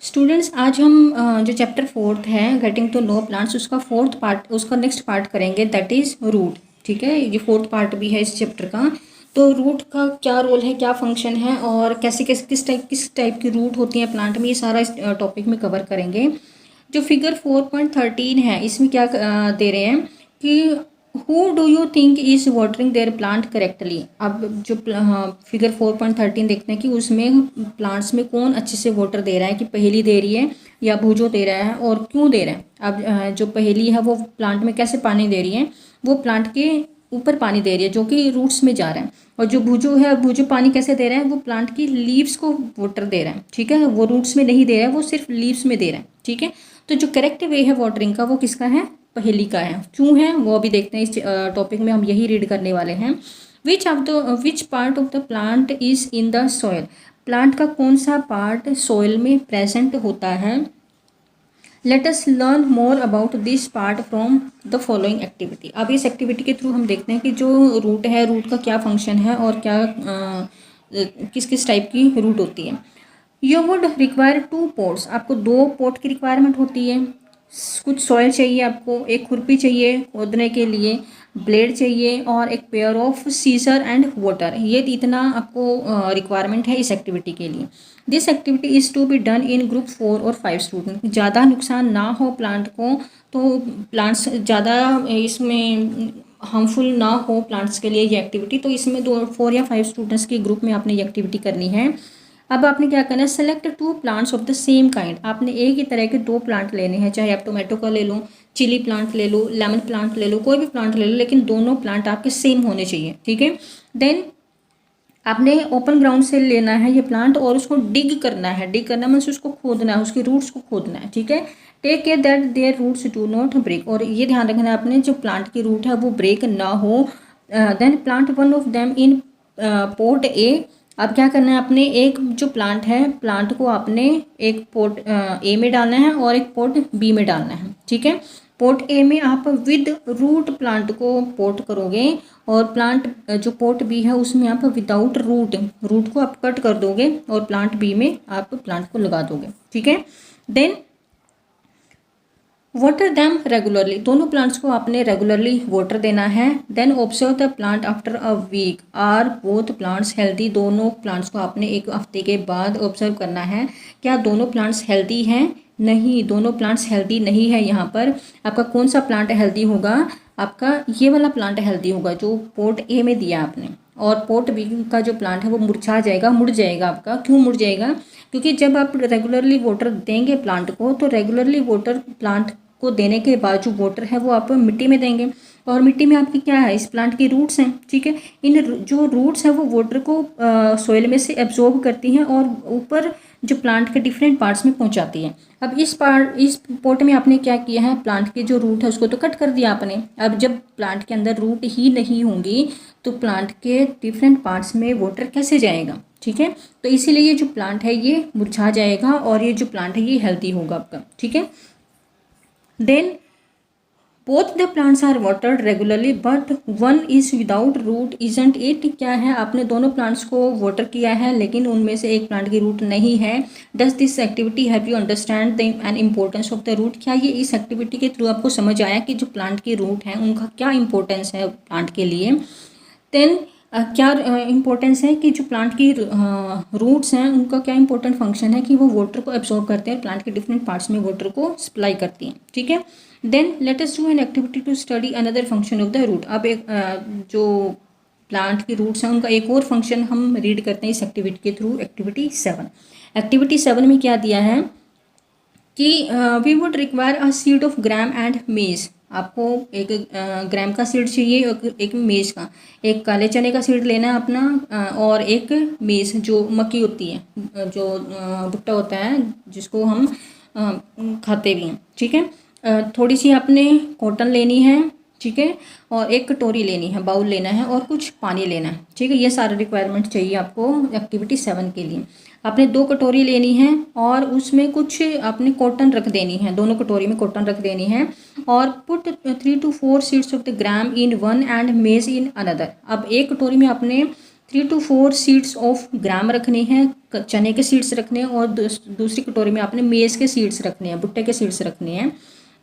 Students आज हम जो चैप्टर 4th है गेटिंग टू नो प्लांट्स उसका 4th पार्ट उसका नेक्स्ट पार्ट करेंगे दैट इज़ रूट। ठीक है, ये 4th पार्ट भी है इस चैप्टर का। तो रूट का क्या रोल है, क्या फंक्शन है और कैसे कैसे किस टाइप की रूट होती है प्लांट में, ये सारा इस टॉपिक में कवर करेंगे। जो फिगर 4.13 है इसमें क्या दे रहे हैं कि who do you think is watering there plant correctly. अब जो फिगर 4.13 देखते हैं कि उसमें प्लांट्स में कौन अच्छे से वाटर दे रहा है, कि पहेली दे रही है या भूजो दे रहा है और क्यों दे रहा है। अब जो पहेली है वो प्लांट में कैसे पानी दे रही है, वो प्लांट के ऊपर पानी दे रही है जो कि रूट्स में जा रहा है। और जो भूजो है, भूजो पानी कैसे दे रहा है, वो प्लांट की लीव्स को वाटर दे रहा है। ठीक है, वो रूट्स में नहीं दे रहा है, वो सिर्फ लीव्स में दे रहा है। ठीक है, तो जो करेक्ट वे है वाटरिंग का वो किसका है, पहेली का है। क्यों है वो अभी देखते हैं। इस टॉपिक में हम यही रीड करने वाले हैं। Which part of the plant is in the soil. Plant का कौन सा पार्ट सॉइल में प्रेजेंट होता है। Let us learn more about this part from the following activity. अब इस एक्टिविटी के थ्रू हम देखते हैं कि जो रूट है, रूट का क्या फंक्शन है और क्या किस किस टाइप की रूट होती है। You would require 2 pots. आपको 2 पोट की रिक्वायरमेंट होती है। कुछ सॉइल चाहिए आपको, एक खुरपी चाहिए खोदने के लिए, ब्लेड चाहिए और एक pair of scissor and water. ये इतना आपको रिक्वायरमेंट है इस एक्टिविटी के लिए। This activity is to be done in group 4 और 5 स्टूडेंट। ज़्यादा नुकसान ना हो प्लांट को, तो प्लांट्स ज़्यादा इसमें हार्मफुल ना हो प्लांट्स के लिए ये एक्टिविटी, तो इसमें 4 या 5 स्टूडेंट्स के ग्रुप में आपने ये एक्टिविटी करनी है। अब आपने क्या करना है, select 2 plants of the same kind. आपने एक ही तरह के 2 प्लांट लेने हैं, चाहे आप टोमेटो का ले लो, चिली प्लांट ले लो, लेमन प्लांट ले लो, कोई भी प्लांट ले लो, लेकिन दोनों प्लांट आपके सेम होने चाहिए। ठीक है, देन आपने ओपन ग्राउंड से लेना है ये प्लांट और उसको डिग करना है। डिग करना मीन्स उसको खोदना है, उसके रूट्स को खोदना है। ठीक है, take care that their roots do not break. और ये ध्यान रखना है आपने, जो प्लांट की रूट है वो ब्रेक ना हो। Then plant one of them in pot a. अब क्या करना है, आपने एक जो प्लांट है, प्लांट को आपने एक पोट ए में डालना है और एक पोट बी में डालना है। ठीक है, पोट ए में आप विद रूट प्लांट को पोट करोगे और प्लांट जो पोट बी है उसमें आप विदाउट रूट को आप कट कर दोगे और प्लांट बी में आप प्लांट को लगा दोगे। ठीक है, देन वाटर दैम रेगुलरली। दोनों प्लांट्स को आपने रेगुलरली वाटर देना है। Then observe the plant after a week. Are both plants healthy. दोनों प्लांट्स को आपने एक हफ्ते के बाद ऑब्जर्व करना है, क्या दोनों प्लांट्स हेल्दी हैं। नहीं, दोनों प्लांट्स हेल्दी नहीं है। यहाँ पर आपका कौन सा प्लांट हेल्दी होगा, आपका ये वाला प्लांट हेल्दी होगा जो पोट ए में दिया आपने। और पोट बी का जो प्लांट है वो मुरझा जाएगा, मुड़ जाएगा आपका। क्यों मुड़ जाएगा, क्योंकि जब आप रेगुलरली वाटर देंगे प्लांट को, तो रेगुलरली वाटर प्लांट को देने के बाद जो वाटर है वो आप मिट्टी में देंगे और मिट्टी में आपकी क्या है, इस प्लांट की रूट्स हैं। ठीक है, इन जो रूट्स हैं वो वाटर को सॉइल में से एब्जॉर्ब करती हैं और ऊपर जो प्लांट के डिफरेंट पार्ट्स में पहुंचाती हैं। अब इस पोट में आपने क्या किया है, प्लांट की जो रूट है उसको तो कट कर दिया आपने। अब जब प्लांट के अंदर रूट ही नहीं होंगी तो प्लांट के डिफरेंट पार्ट्स में वाटर कैसे जाएगा। ठीक है, तो इसीलिए ये जो प्लांट है ये मुरझा जाएगा और ये जो प्लांट है ये हेल्दी होगा आपका। ठीक है, then both the plants are watered regularly but one is without root isn't it. क्या है, आपने दोनों प्लांट्स को वाटर किया है लेकिन उनमें से एक प्लांट की रूट नहीं है। Does this activity have you understand the and importance of the root. क्या ये इस एक्टिविटी के थ्रू आपको समझ आया कि जो प्लांट की रूट है उनका क्या इंपॉर्टेंस है प्लांट के लिए। देन क्या इम्पोर्टेंस है कि जो प्लांट की रूट्स हैं उनका क्या इंपॉर्टेंट फंक्शन है कि वो वाटर को एब्जॉर्ब करते हैं, प्लांट के डिफरेंट पार्ट्स में वाटर को सप्लाई करती हैं। ठीक है, then let us do an activity to study another function of the root. अब एक जो प्लांट की रूट्स हैं उनका एक और फंक्शन हम रीड करते हैं इस एक्टिविटी के थ्रू। एक्टिविटी 7। एक्टिविटी 7 में क्या दिया है कि we would require a seed of gram and maize. आपको एक ग्राम का सीड चाहिए और एक मेज का। एक काले चने का सीड लेना है अपना और एक मेज जो मक्की होती है, जो भुट्टा होता है जिसको हम खाते भी हैं। ठीक है, थोड़ी सी आपने कॉटन लेनी है। ठीक है, और एक कटोरी लेनी है, बाउल लेना है और कुछ पानी लेना है। ठीक है, ये सारे रिक्वायरमेंट चाहिए आपको एक्टिविटी 7 के लिए। आपने 2 कटोरी लेनी है और उसमें कुछ आपने कॉटन रख देनी है, दोनों कटोरी में कॉटन रख देनी है। और put 3 to 4 seeds of the gram in one and मेज इन अनदर। अब एक कटोरी में आपने 3 to 4 सीड्स ऑफ ग्राम रखने हैं, चने के सीड्स रखने हैं, और दूसरी कटोरी में आपने मेज़ के सीड्स रखने हैं, भुट्टे के सीड्स रखने हैं।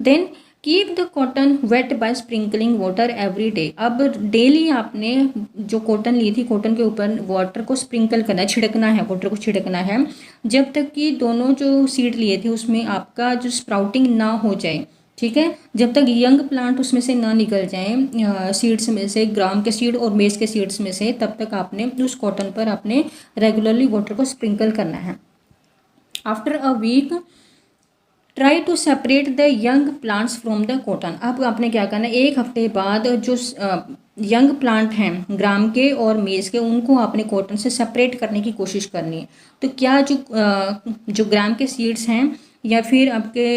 Then keep the cotton wet by sprinkling water every day. अब डेली आपने जो कॉटन ली थी, कॉटन के ऊपर वाटर को स्प्रिंकल करना है, छिड़कना है, वाटर को छिड़कना है, जब तक कि दोनों जो सीड लिए थे उसमें आपका जो स्प्राउटिंग ना हो जाए, ठीक है, जब तक यंग प्लांट उसमें से ना निकल जाए, सीड्स में से, ग्राम के सीड और मेज़ के सीड्स में से, तब तक आपने उस कॉटन पर आपने रेगुलरली वाटर को स्प्रिंकल करना है। After a week try to separate the young plants from the cotton. अब आपने क्या करना है, 1 हफ्ते बाद जो यंग प्लांट हैं ग्राम के और मेज़ के, उनको आपने कॉटन से सेपरेट करने की कोशिश करनी है। तो क्या जो ग्राम के सीड्स हैं या फिर आपके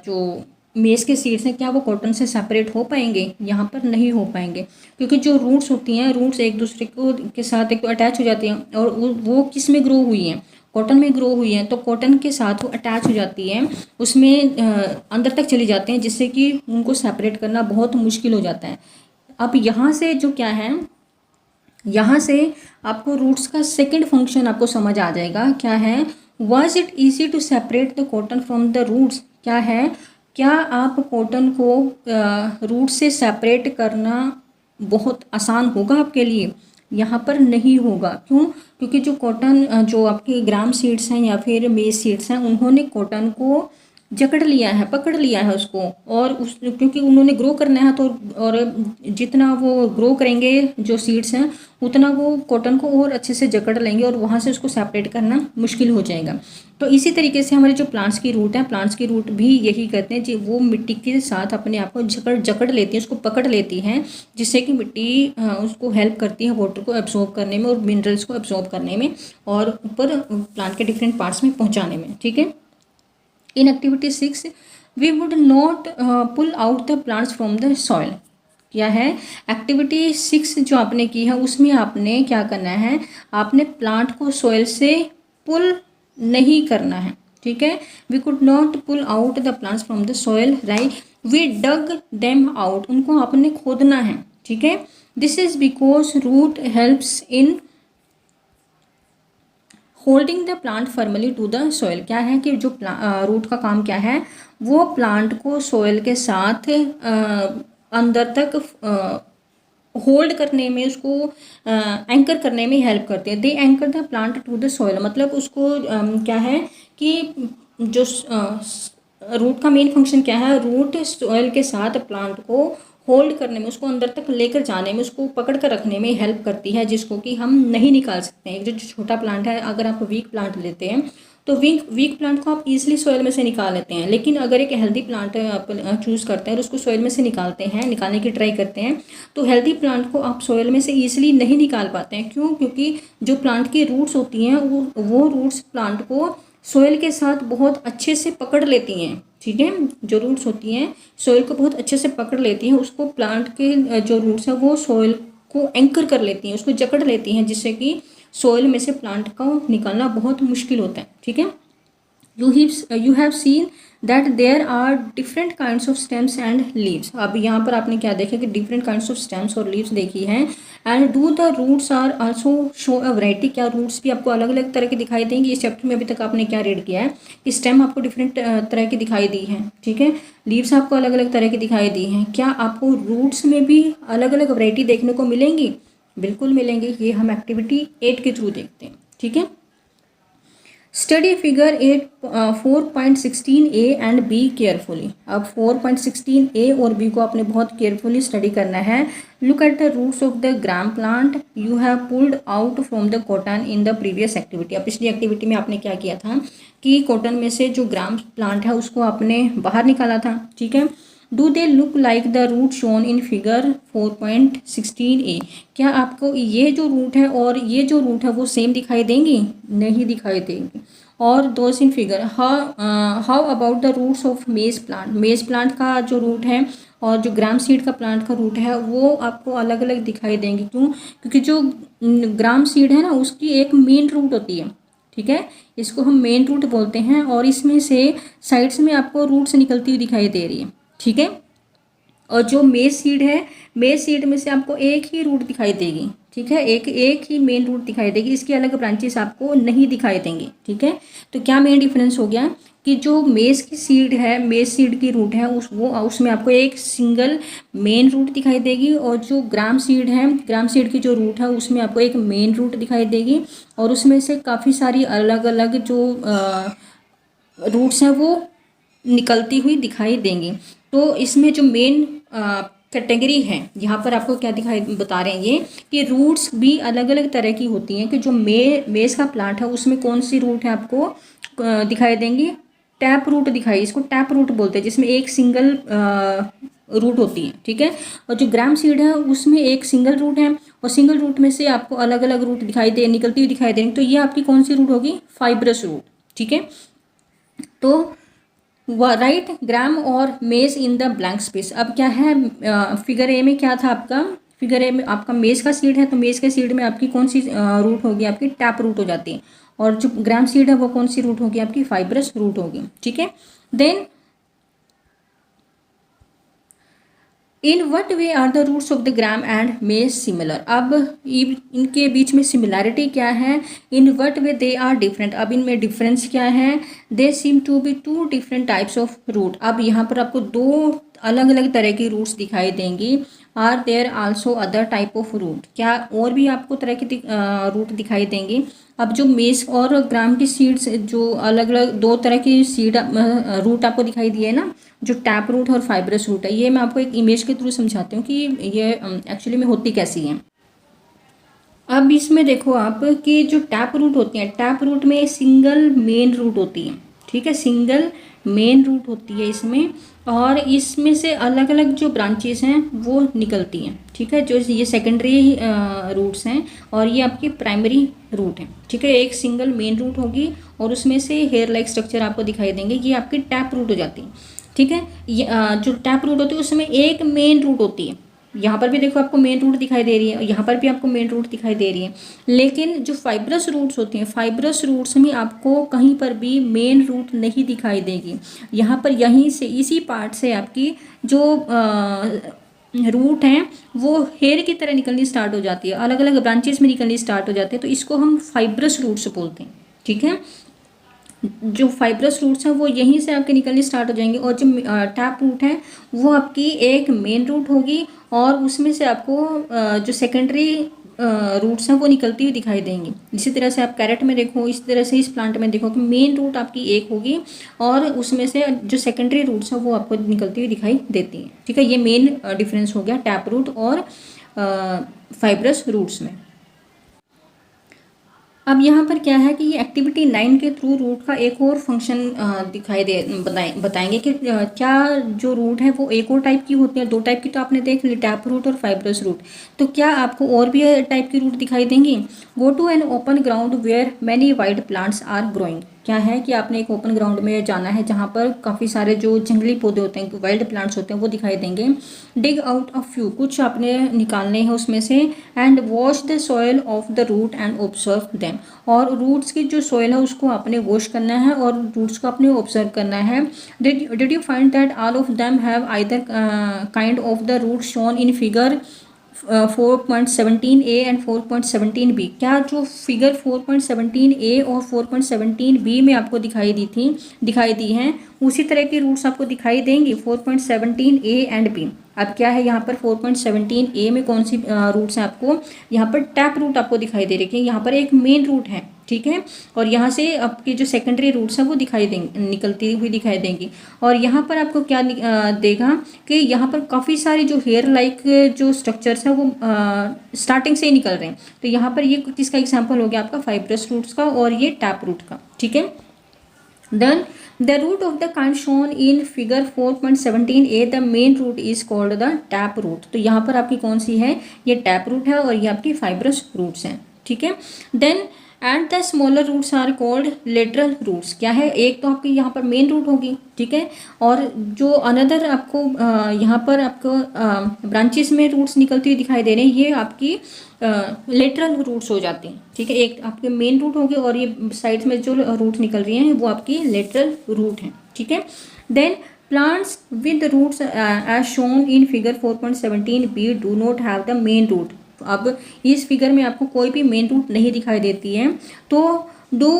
जो मेज़ के सीड्स हैं, क्या वो कॉटन से सेपरेट हो पाएंगे? यहाँ पर नहीं हो पाएंगे, क्योंकि जो रूट्स होती हैं, रूट्स एक दूसरे को के साथ एक तो अटैच हो जाती हैं, और वो किस में ग्रो हुई हैं, कॉटन में ग्रो हुई हैं, तो कॉटन के साथ वो अटैच हो जाती है, उसमें अंदर तक चली जाते हैं, जिससे कि उनको सेपरेट करना बहुत मुश्किल हो जाता है। अब यहाँ से जो क्या है, यहाँ से आपको रूट्स का सेकंड फंक्शन आपको समझ आ जाएगा। क्या है? Was it easy to separate the cotton from the roots? क्या है, क्या आप कॉटन को रूट से सेपरेट करना बहुत आसान होगा आपके लिए? यहाँ पर नहीं होगा। क्यों? क्योंकि जो कॉटन, जो आपके ग्राम सीड्स हैं या फिर मेज सीड्स हैं, उन्होंने कॉटन को जकड़ लिया है, पकड़ लिया है उसको, और उस क्योंकि उन्होंने ग्रो करना है, तो और जितना वो ग्रो करेंगे जो सीड्स हैं, उतना वो कॉटन को और अच्छे से जकड़ लेंगे, और वहाँ से उसको सेपरेट करना मुश्किल हो जाएगा। तो इसी तरीके से हमारे जो प्लांट्स की रूट है, प्लांट्स की रूट भी यही करते हैं जी, वो मिट्टी के साथ अपने आप को जकड़ लेती है, उसको पकड़ लेती हैं, जिससे कि मिट्टी उसको हेल्प करती है वाटर को एब्जॉर्ब करने में और मिनरल्स को एब्जॉर्ब करने में, और ऊपर प्लांट के डिफरेंट पार्ट्स में पहुँचाने में। ठीक है। In activity 6 we would not pull out the plants from the soil। क्या है? एक्टिविटी 6 जो आपने की है, उसमें आपने क्या करना है, आपने प्लांट को सॉइल से पुल नहीं करना है। ठीक है। We could not pull out the plants from the soil, right, we dug them out, उनको आपने खोदना है। ठीक है। This is because root helps in holding the plant firmly to the soil. क्या है कि जो रूट का काम क्या है, वो प्लांट को सॉइल के साथ अंदर तक होल्ड करने में, उसको एंकर करने में हेल्प करते हैं। They anchor the plant to the soil, मतलब उसको क्या है कि जो रूट का मेन फंक्शन क्या है, रूट सॉइल के साथ प्लांट को होल्ड करने में, उसको अंदर तक लेकर जाने में, उसको पकड़ कर रखने में हेल्प करती है, जिसको कि हम नहीं निकाल सकते हैं। जो छोटा प्लांट है, अगर आप वीक प्लांट लेते हैं तो वीक प्लांट को आप इजीली सॉइल में से निकाल लेते हैं, लेकिन अगर एक हेल्दी प्लांट आप चूज़ करते हैं और उसको सॉइल में से निकालने की ट्राई करते हैं, तो हेल्दी प्लांट को आप सॉइल में से ईजिली नहीं निकाल पाते हैं। क्यों? क्योंकि जो प्लांट की रूट्स होती हैं, वो रूट्स प्लांट को सॉइल के साथ बहुत अच्छे से पकड़ लेती हैं। ठीक है। जो रूट्स होती हैं सॉइल को बहुत अच्छे से पकड़ लेती हैं, उसको प्लांट के जो रूट्स हैं वो सॉइल को एंकर कर लेती हैं, उसको जकड़ लेती हैं, जिससे कि सॉइल में से प्लांट का निकालना बहुत मुश्किल होता है। ठीक है। You have seen that there are different kinds of stems and leaves. अब यहाँ पर आपने क्या देखा कि डिफरेंट काइंड्स ऑफ स्टेम्स और लीव्स देखी हैं। And do the roots are also show a variety. क्या रूट्स भी आपको अलग अलग तरह के दिखाई देंगे? इस चैप्टर में अभी तक आपने क्या रीड किया है कि स्टेम आपको डिफरेंट तरह की दिखाई दी है। ठीक है। लीव्स आपको अलग अलग तरह की दिखाई दी हैं। क्या आपको रूट्स में भी अलग अलग वैरायटी देखने को मिलेंगी? बिल्कुल मिलेंगे। ये हम एक्टिविटी 8 के थ्रू देखते हैं। ठीक है। Study figure 8 4.16 A and be carefully. अब 4.16 ए और बी को आपने बहुत केयरफुली स्टडी करना है। Look at the roots of the gram plant you have pulled out from the cotton in the previous activity. अब पिछली एक्टिविटी में आपने क्या किया था कि कॉटन में से जो ग्राम प्लांट है उसको आपने बाहर निकाला था। ठीक है। Do they look like the root shown in figure 4.16 A. क्या आपको ये जो रूट है और ये जो रूट है वो सेम दिखाई देंगी? नहीं दिखाई देंगी। और those in figure how about the roots of maize plant. Maize plant का जो रूट है और जो ग्राम सीड का प्लांट का रूट है वो आपको अलग अलग दिखाई देंगे। क्यों? क्योंकि जो ग्राम सीड है ना, उसकी एक मेन रूट होती है। ठीक है। इसको हम मेन रूट बोलते हैं, और इसमें से साइड्स में आपको रूट्स निकलती हुई दिखाई दे रही है। ठीक है। और जो मेज सीड है, मेज सीड में से आपको एक ही रूट दिखाई देगी। ठीक है, एक एक ही मेन रूट दिखाई देगी, इसकी अलग ब्रांचेस आपको नहीं दिखाई देंगी। ठीक है, तो क्या मेन डिफरेंस हो गया कि जो मेज़ की सीड है, मेज़ सीड की रूट है, उसमें आपको एक सिंगल मेन रूट दिखाई देगी, और जो ग्राम सीड है, ग्राम सीड की जो रूट है उसमें आपको एक मेन रूट दिखाई देगी, और उसमें से काफ़ी सारी अलग अलग जो रूट्स हैं वो निकलती हुई दिखाई देंगी। तो इसमें जो मेन कैटेगरी है, यहाँ पर आपको क्या दिखाई बता रहे हैं ये, कि रूट्स भी अलग अलग तरह की होती हैं, कि जो मेज़ का प्लांट है उसमें कौन सी रूट है आपको दिखाई देंगी, टैप रूट दिखाई, इसको टैप रूट बोलते हैं, जिसमें एक सिंगल रूट होती है। ठीक है, और जो ग्राम सीड है उसमें एक सिंगल रूट है, और सिंगल रूट में से आपको अलग अलग रूट निकलती हुई दिखाई देंगी। तो ये आपकी कौन सी रूट होगी, फाइब्रस रूट। ठीक है, तो राइट ग्राम और मेज इन द ब्लैंक स्पेस। अब क्या है, फिगर ए में क्या था आपका, फिगर ए में आपका मेज का सीड है, तो मेज के सीड में आपकी कौन सी रूट होगी, आपकी टैप रूट हो जाती है, और जो ग्राम सीड है वो कौन सी रूट होगी, आपकी फाइब्रस रूट होगी। ठीक है, then in what way are the roots of the gram and maize similar. अब इनके बीच में सिमिलैरिटी क्या है, in what way they are different. अब इनमें डिफरेंस क्या है, they seem to be two different types of root. अब यहाँ पर आपको दो अलग अलग तरह की रूट्स दिखाई देंगी। Are there also other type of root, क्या और भी आपको तरह की रूट दिखाई देंगी। अब जो मेज और ग्राम की सीड्स, जो अलग अलग दो तरह की सीड रूट आपको दिखाई दिए ना, जो टैप रूट और फाइब्रस रूट है, ये मैं आपको एक इमेज के थ्रू समझाती हूँ कि ये एक्चुअली में होती कैसी हैं। अब इसमें देखो आप कि जो टैप रूट होती हैं, टैप रूट में सिंगल मेन रूट होती है। ठीक है, सिंगल मेन रूट होती है इसमें, और इसमें से अलग अलग जो ब्रांचेस हैं वो निकलती हैं। ठीक है, जो ये सेकेंडरी रूट्स हैं और ये आपकी प्राइमरी रूट हैं। ठीक है, एक सिंगल मेन रूट होगी और उसमें से हेयर लाइक स्ट्रक्चर आपको दिखाई देंगे, ये आपकी टैप रूट हो जाती है। ठीक है, जो टैप रूट होती है उसमें एक मेन रूट होती है। यहाँ पर भी देखो आपको मेन रूट दिखाई दे रही है, और यहाँ पर भी आपको मेन रूट दिखाई दे रही है। लेकिन जो फाइब्रस रूट्स होती हैं, फाइब्रस रूट्स में आपको कहीं पर भी मेन रूट नहीं दिखाई देगी। यहाँ पर यहीं से, इसी पार्ट से आपकी जो रूट हैं वो हेयर की तरह निकलनी स्टार्ट हो जाती है, अलग अलग ब्रांचेस में निकलनी स्टार्ट हो जाती है, तो इसको हम फाइब्रस रूट्स बोलते हैं। ठीक है, जो फाइब्रस रूट्स हैं वो यहीं से आपके निकलनी स्टार्ट हो जाएंगे, और जो टैप रूट है वो आपकी एक मेन रूट होगी, और उसमें से आपको जो सेकेंडरी रूट्स हैं वो निकलती हुई दिखाई देंगी। इसी तरह से आप कैरेट में देखो, इस तरह से इस प्लांट में देखो कि मेन रूट आपकी एक होगी, और उसमें से जो सेकेंडरी रूट्स हैं वो आपको निकलती हुई दिखाई देती हैं। ठीक है, ये मेन डिफरेंस हो गया टैप रूट और फाइब्रस रूट्स में। अब यहाँ पर क्या है कि ये एक्टिविटी 9 के थ्रू रूट का एक और फंक्शन बताएंगे कि क्या जो रूट है वो एक और टाइप की होती है। दो टाइप की तो आपने देख ली, टैप रूट और फाइब्रस रूट, तो क्या आपको और भी टाइप की रूट दिखाई देंगी। Go to an open ground where many wild plants are growing. क्या है कि आपने एक ओपन ग्राउंड में जाना है जहाँ पर काफ़ी सारे जो जंगली पौधे होते हैं, वाइल्ड प्लांट्स होते हैं, वो दिखाई देंगे। डिग आउट अ फ्यू, कुछ आपने निकालने हैं उसमें से, and wash the soil of the root and observe them. और रूट्स की जो सॉयल है उसको आपने वॉश करना है और रूट्स को आपने ऑब्जर्व करना है। Did you find that all of them have either kind of the root shown in figure 4.17a and 4.17b। क्या जो फिगर 4.17a और 4.17b में आपको दिखाई दी हैं, उसी तरह की रूट्स आपको दिखाई देंगी 4.17a एंड b। अब क्या है यहाँ पर 4.17a में कौन सी रूट्स हैं, आपको यहाँ पर टैप रूट आपको दिखाई दे रही है, यहाँ पर एक मेन रूट है। ठीक है, और यहाँ से आपके जो सेकेंडरी रूट्स हैं वो दिखाई देंगे, निकलती हुई दिखाई देंगी। और यहाँ पर आपको क्या देगा कि यहाँ पर काफ़ी सारी जो हेयर लाइक जो स्ट्रक्चर्स हैं वो स्टार्टिंग से ही निकल रहे हैं। तो यहाँ पर ये किसका एग्जाम्पल हो गया, आपका फाइब्रस रूट्स का और ये टैप रूट का। ठीक है, then the root of the kind shown in figure 4.17a the main root is called the tap root. तो यहाँ पर आपकी कौन सी है, ये टैप रूट है और ये आपकी फाइब्रस रूट्स हैं। ठीक है, then and the smaller roots are called lateral roots. क्या है, एक तो आपकी यहाँ पर मेन रूट होगी, ठीक है, और जो अनदर आपको यहाँ पर आपको ब्रांचेस में रूट्स निकलती हुई दिखाई दे रहे हैं, ये आपकी लेटरल रूट्स हो जाती हैं। ठीक है, एक आपके मेन रूट होंगे और ये साइड्स में जो रूट निकल रही हैं वो आपकी लेटरल रूट हैं। ठीक है, then plants with roots as shown in figure 4.17b do not have the main root। अब इस फिगर में आपको कोई भी मेन रूट नहीं दिखाई देती है, तो do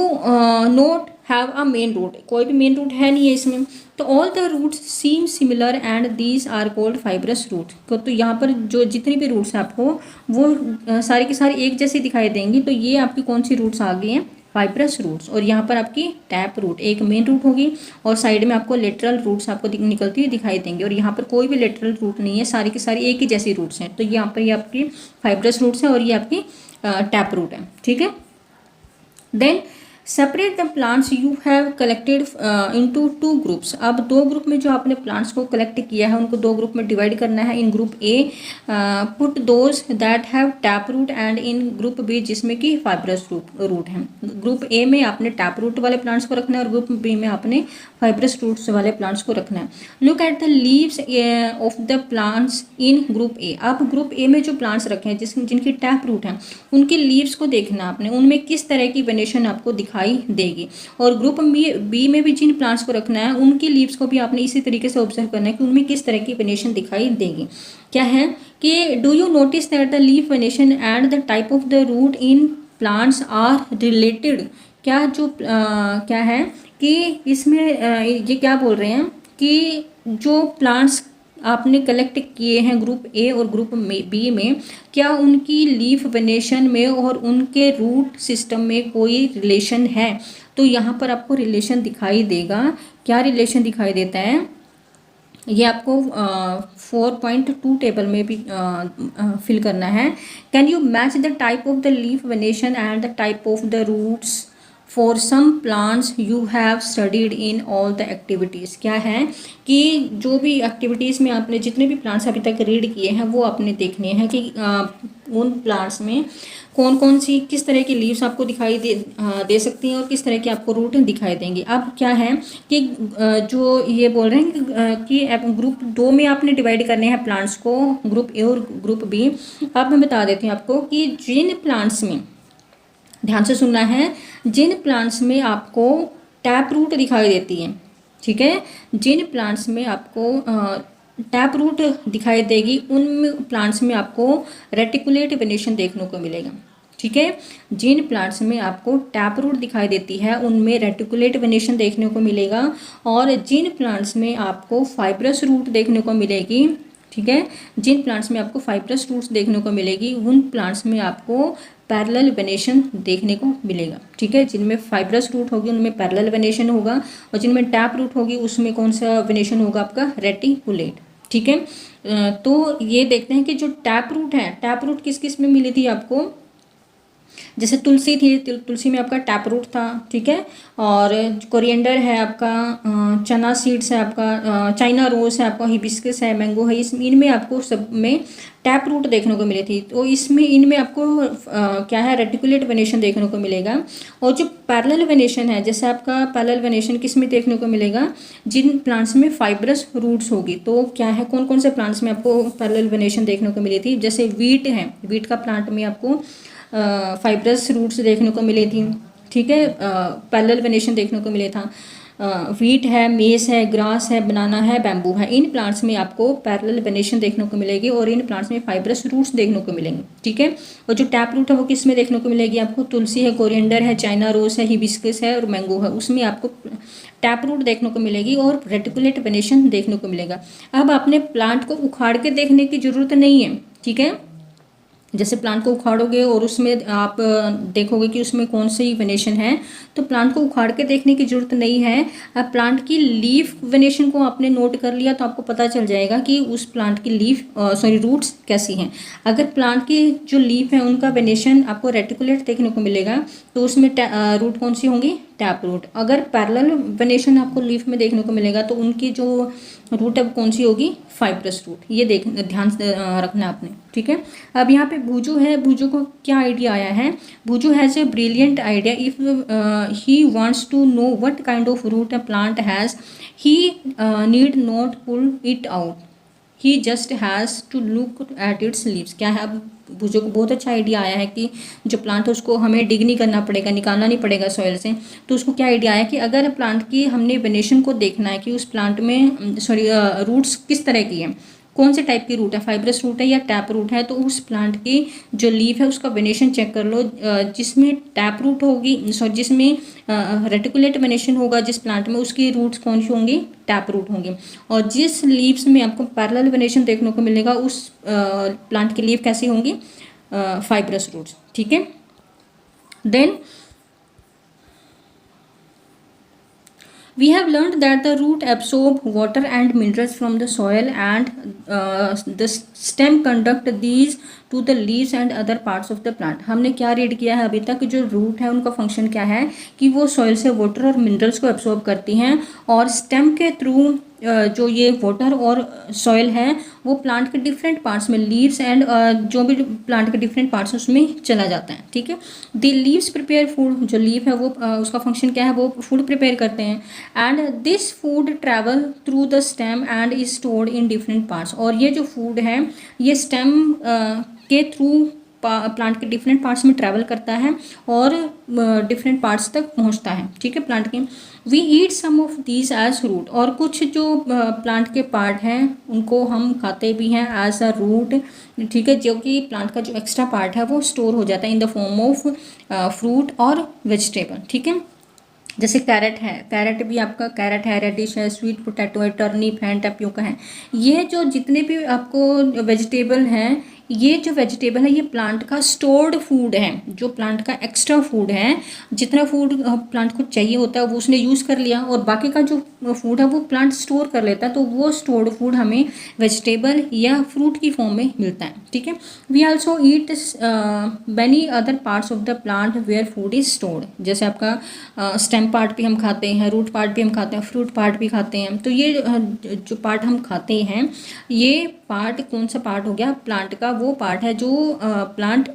not have a main root, कोई भी मेन रूट है नहीं है इसमें। तो all the roots seem similar and these are called fibrous root. तो यहाँ पर जो जितनी भी रूट्स हैं आपको वो सारी की सारी एक जैसी दिखाई देंगी। तो ये आपकी कौन सी रूट्स आ गई हैं, फाइब्रस रूट्स। और यहाँ पर आपकी टैप रूट, एक मेन रूट होगी और साइड में आपको लेटरल रूट्स आपको निकलती हुई दिखाई देंगी। और यहाँ पर कोई भी लेटरल रूट नहीं है, सारी की सारी एक ही जैसी रूट्स हैं। तो यहाँ पर ये आपकी फाइब्रस रूट्स हैं और ये आपकी टैप रूट है, ठीक है। Then separate the plants you have collected into 2 groups. अब 2 ग्रुप में जो आपने प्लांट्स को कलेक्ट किया है उनको 2 ग्रुप में डिवाइड करना है। In group A put those that have tap root and in group B जिसमें कि फाइब्रस रूट है। ग्रुप ए में आपने टैप रूट वाले प्लांट्स को रखना है और ग्रुप बी में आपने फाइब्रस रूट्स वाले प्लांट्स को रखना है। Look at the leaves of the plants in group ए। अब ग्रुप ए में जो प्लांट्स रखे हैं जिनकी टैप रूट है उनकी लीव्स को देखना आपने, उनमें किस तरह की वेनेशन आपको दिखाई देगी। और ग्रुप बी में भी जिन प्लांट्स को रखना है उनकी लीव्स को भी आपने इसी तरीके से ऑब्जर्व करना है कि उनमें किस तरह की वेनेशन दिखाई देगी। क्या है कि do you notice that the leaf venation and the type of the root in plants are related. क्या जो क्या है कि इसमें ये क्या बोल रहे हैं कि जो प्लांट्स आपने कलेक्ट किए हैं ग्रुप ए और ग्रुप बी में, क्या उनकी लीफ वेनेशन में और उनके रूट सिस्टम में कोई रिलेशन है। तो यहाँ पर आपको रिलेशन दिखाई देगा। क्या रिलेशन दिखाई देता है, ये आपको 4.2 टेबल में भी फिल करना है। Can you match the type of the leaf venation and the type of the roots for some plants you have studied in all the activities. क्या है कि जो भी एक्टिविटीज़ में आपने जितने भी प्लांट्स अभी तक रीड किए हैं वो आपने देखने हैं कि उन प्लांट्स में कौन कौन सी किस तरह की लीव्स आपको दिखाई दे सकती हैं और किस तरह के आपको रूट दिखाई देंगे। अब क्या है कि जो ये बोल रहे हैं कि ग्रुप 2 में आपने डिवाइड करने हैं प्लांट्स को, ग्रुप ए और ग्रुप बी। अब मैं बता देती हूँ आपको कि जिन प्लांट्स में, ध्यान से सुनना है, जिन प्लांट्स में आपको टैप रूट दिखाई देती है, ठीक है, जिन प्लांट्स में आपको टैप रूट दिखाई देगी उन प्लांट्स में आपको रेटिकुलेट वेनेशन देखने को मिलेगा, ठीक है। जिन प्लांट्स में आपको टैप रूट दिखाई देती है उनमें रेटिकुलेट वेनेशन देखने को मिलेगा। और जिन प्लांट्स में आपको फाइब्रस रूट देखने को मिलेगी, ठीक है, जिन प्लांट्स में आपको फाइब्रस रूट्स देखने को मिलेगी उन प्लांट्स में आपको पैरेलल वेनेशन देखने को मिलेगा, ठीक है। जिनमें फाइब्रस रूट होगी उनमें पैरेलल वेनेशन होगा और जिनमें टैप रूट होगी उसमें कौन सा वेनेशन होगा आपका, रेटिकुलेट, ठीक है। तो ये देखते हैं कि जो टैप रूट है, टैप रूट किस किस में मिली थी आपको, जैसे तुलसी थी, तुलसी में आपका टैप रूट था, ठीक है। और कोरिएंडर है आपका, चना सीड्स है आपका, चाइना रोज है आपका, हिबिस्कस है, मैंगो है, इनमें आपको सब में टैप रूट देखने को मिली थी। तो इसमें इनमें आपको क्या है, रेटिकुलेट वेनेशन देखने को मिलेगा। और जो पैरेलल वेनेशन है, जैसे आपका पैरेलल वेनेशन किस में देखने को मिलेगा, जिन प्लांट्स में फाइब्रस रूट्स होगी। तो क्या है, कौन कौन से प्लांट्स में आपको पैरेलल वेनेशन देखने को मिली थी, जैसे वीट है, वीट का प्लांट में आपको फाइब्रस रूट्स देखने को मिले थी, ठीक है, पैरेलल वेनेशन देखने को मिले था। वीट है, मेस है, ग्रास है, बनाना है, बैम्बू है, इन प्लांट्स में आपको पैरेलल वेनेशन देखने को मिलेगी और इन प्लांट्स में फाइब्रस रूट्स देखने को मिलेंगे, ठीक है। और जो टैप रूट है वो किस में देखने को मिलेगी आपको, तुलसी है, कोरिएंडर है, चाइना रोज है, हिबिस्कस है और मैंगो है, उसमें आपको टैप रूट देखने को मिलेगी और रेटिकुलेट वेनेशन देखने को मिलेगा। अब आपने प्लांट को उखाड़ के देखने की जरूरत नहीं है, ठीक है। जैसे प्लांट को उखाड़ोगे और उसमें आप देखोगे कि उसमें कौन सी वेनेशन है, तो प्लांट को उखाड़ के देखने की जरूरत नहीं है। अब प्लांट की लीफ वेनेशन को आपने नोट कर लिया तो आपको पता चल जाएगा कि उस प्लांट की लीफ रूट्स कैसी हैं। अगर प्लांट की जो लीफ है उनका वेनेशन आपको रेटिकुलेट देखने को मिलेगा तो उसमें रूट कौन सी होंगी, टैप रूट। अगर पैरेलल वेनेशन आपको लीफ में देखने को मिलेगा तो उनकी जो रूट है वो कौन सी होगी, फाइब्रस रूट। ये ध्यान रखना आपने, ठीक है। अब यहाँ पे भूजू है, भूजू को क्या आइडिया आया है, Bhuju has a brilliant idea. If he wants to know what kind of root a plant has, he need not pull it out, he just has to look at its leaves. क्या है, अब भूजो को बहुत अच्छा idea आया है कि जो प्लांट है उसको हमें डिग नहीं करना पड़ेगा, निकालना नहीं पड़ेगा सॉइल से। तो उसको क्या आइडिया आया कि अगर प्लांट की हमने वेनेशन को देखना है कि उस प्लांट में रूट्स किस तरह की है, कौन से टाइप की रूट है, फाइब्रस रूट है या टैप रूट है, तो उस प्लांट की जो लीफ है उसका वेनेशन चेक कर लो। जिसमें टैप रूट होगी, सॉरी जिसमें रेटिकुलेट वेनेशन होगा जिस प्लांट में, उसकी रूट्स कौन सी होंगी, टैप रूट होंगी। और जिस लीव्स में आपको पैरेलल वेनेशन देखने को मिलेगा उस प्लांट की लीफ कैसी होंगी, फाइब्रस रूट्स। ठीक है, then we have learned that the root absorb water and minerals from the soil and the stem conduct these to the leaves and other parts of the plant। हमने क्या read किया है अभी तक, जो root है उनका फंक्शन क्या है कि वो सॉइल से वाटर और मिनरल्स को एब्सॉर्ब करती हैं और स्टेम के थ्रू जो ये वाटर और सॉइल है वो प्लांट के डिफरेंट पार्ट्स में, लीव्स एंड जो भी प्लांट के डिफरेंट पार्ट्स हैं उसमें चला जाता है। ठीक है, द लीव्स प्रिपेयर फूड, जो लीव है वो उसका फंक्शन क्या है, वो फूड प्रिपेयर करते हैं। And this food travel through the stem and is stored in different parts. और ये जो फूड है ये स्टेम के थ्रू प्लांट के डिफरेंट पार्ट्स में ट्रैवल करता है और डिफरेंट पार्ट्स तक पहुंचता है। ठीक है, प्लांट के we eat some of these as root, और कुछ जो प्लांट के पार्ट हैं उनको हम खाते भी हैं एज अ रूट। ठीक है, जो कि प्लांट का जो एक्स्ट्रा पार्ट है वो स्टोर हो जाता है in the form of fruit और वेजिटेबल। ठीक है, जैसे कैरेट है, कैरेट भी आपका कैरेट है, रेडिश है, स्वीट पोटैटो है, टर्निप है, टैपियोका है। ये जो जितने भी आपको वेजिटेबल हैं, ये जो वेजिटेबल है ये प्लांट का स्टोर्ड फूड है, जो प्लांट का एक्स्ट्रा फूड है। जितना फूड प्लांट को चाहिए होता है वो उसने यूज़ कर लिया और बाकी का जो फूड है वो प्लांट स्टोर कर लेता है, तो वो स्टोर्ड फूड हमें वेजिटेबल या फ्रूट की फॉर्म में मिलता है। ठीक है, we also eat many other parts of the plant where food is stored. जैसे आपका स्टेम पार्ट भी हम खाते हैं, रूट पार्ट भी हम खाते हैं, फ्रूट पार्ट भी खाते हैं। तो ये जो पार्ट हम खाते हैं ये पार्ट कौन सा पार्ट हो गया, प्लांट का वो पार्ट है जो प्लांट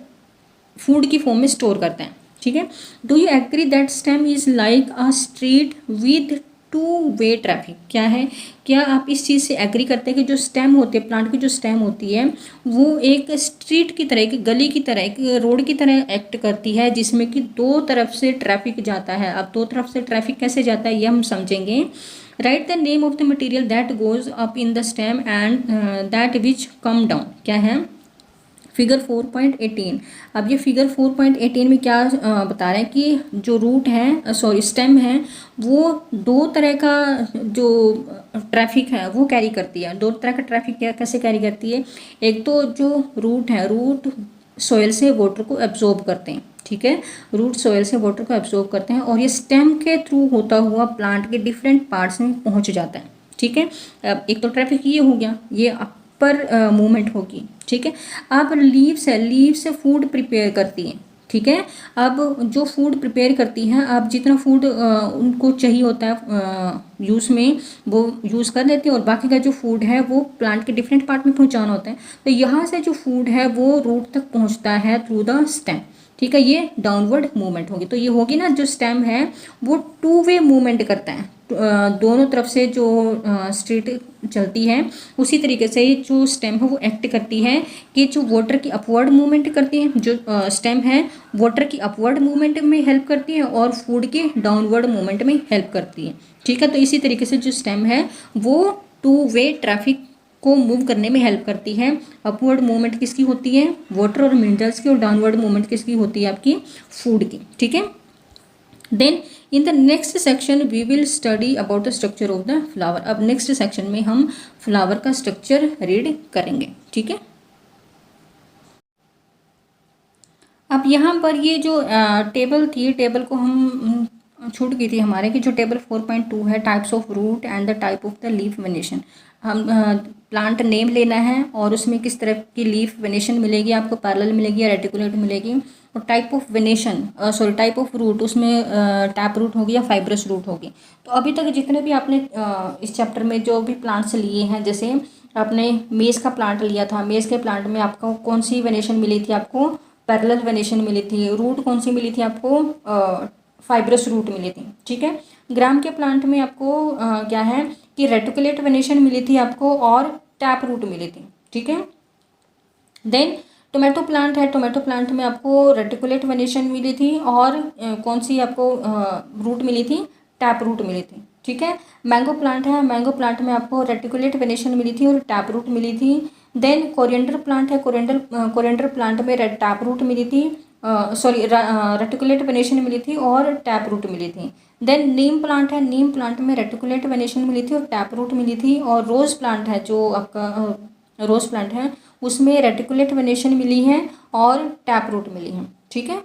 फूड की फॉर्म में स्टोर करते हैं। ठीक है, do you agree that stem is like a street with two way traffic. क्या है, क्या आप इस चीज़ से एग्री करते हैं कि जो स्टेम होती है, प्लांट की जो स्टेम होती है वो एक स्ट्रीट की तरह, एक गली की तरह, एक रोड की तरह एक्ट करती है जिसमें कि दो तरफ से ट्रैफिक जाता है। अब दो तरफ से ट्रैफिक कैसे जाता है ये हम समझेंगे। Right the name of the material that goes up in the stem and that which come down. क्या है, फिगर 4.18। अब ये फिगर 4.18 में क्या बता रहे हैं कि जो रूट है, सॉरी स्टेम है, वो दो तरह का जो ट्रैफिक है वो कैरी करती है। दो तरह का ट्रैफिक क्या कैसे कैरी करती है, एक तो जो रूट है, रूट सॉइल से वाटर को एब्जॉर्ब करते हैं। ठीक है, रूट सॉइल से वाटर को एब्जॉर्ब करते हैं और ये स्टेम के थ्रू होता हुआ प्लांट के डिफरेंट पार्ट्स में पहुंच जाता है। ठीक है, अब एक तो ट्रैफिक ये हो गया, ये पर मूवमेंट होगी। ठीक है, अब लीव्स है, लीव्स से फूड प्रिपेयर करती हैं। ठीक है, अब जो फूड प्रिपेयर करती हैं, अब जितना फूड उनको चाहिए होता है यूज़ में वो यूज़ कर लेते हैं और बाकी का जो फूड है वो प्लांट के डिफरेंट पार्ट में पहुंचाना होता है। तो यहाँ से जो फूड है वो रूट तक पहुँचता है थ्रू द स्टेम। ठीक है, ये डाउनवर्ड मूवमेंट होगी। तो ये होगी ना, जो स्टेम है वो टू वे मूवमेंट करता है, दोनों तरफ से जो स्ट्रीट चलती है उसी तरीके से जो स्टेम है वो एक्ट करती है कि जो वाटर की अपवर्ड मूवमेंट करती है, जो स्टेम है वाटर की अपवर्ड मूवमेंट में हेल्प करती है और फूड के डाउनवर्ड मूवमेंट में हेल्प करती है। ठीक है, तो इसी तरीके से जो स्टेम है वो टू वे ट्रैफिक को मूव करने में हेल्प करती है। अपवर्ड मूवमेंट किसकी होती है, वाटर और मिनरल्स की, और डाउनवर्ड मूवमेंट किसकी होती है, आपकी फूड की। ठीक है, then in the next section we will study about the structure of the flower. अब नेक्स्ट सेक्शन में हम फ्लावर का स्ट्रक्चर रीड करेंगे। ठीक है, अब यहाँ पर ये जो टेबल थी, टेबल को हम छूट गई थी हमारे कि जो टेबल 4.2 है, types of root and the type of the leaf venation. हम प्लांट नेम लेना है और उसमें किस तरह की लीफ वेनेशन मिलेगी आपको, पैरेलल मिलेगी या रेटिकुलेट मिलेगी, और type of venation, sorry type of root, उसमें टैप रूट होगी या फाइब्रस रूट होगी। तो अभी तक जितने भी आपने इस चैप्टर में जो भी प्लांट्स लिए हैं, जैसे आपने मेज़ का प्लांट लिया था, मेज़ के प्लांट में आपको कौन सी वेनेशन मिली थी, आपको पैरेलल वेनेशन मिली थी। रूट कौन सी मिली थी आपको, फाइब्रस रूट मिली थी। ठीक है, ग्राम के प्लांट में आपको क्या है कि रेटिकुलेट वेनेशन मिली थी आपको और टैप रूट मिली थी। ठीक है, देन टोमेटो प्लांट है, टोमेटो प्लांट में आपको रेटिकुलेट वेनेशन मिली थी और कौन सी आपको रूट मिली थी, टैप रूट मिली थी। ठीक ठीक है। मैंगो प्लांट है, मैंगो प्लांट में आपको रेटिकुलेट वेनेशन मिली थी और टैप रूट मिली थी। देन कोरिएंडर प्लांट है, कोरिएंडर प्लांट में टैप रूट मिली थी, सॉरी रेटिकुलेट वेनेशन मिली थी और टैप रूट मिली थी। देन नीम प्लांट है, नीम प्लांट में रेटिकुलेट वेनेशन मिली थी और टैप रूट मिली थी। और रोज़ प्लांट है, जो आपका रोज़ प्लांट है, उसमें रेटिकुलेट वेनेशन मिली है और टैप रूट मिली है। ठीक है।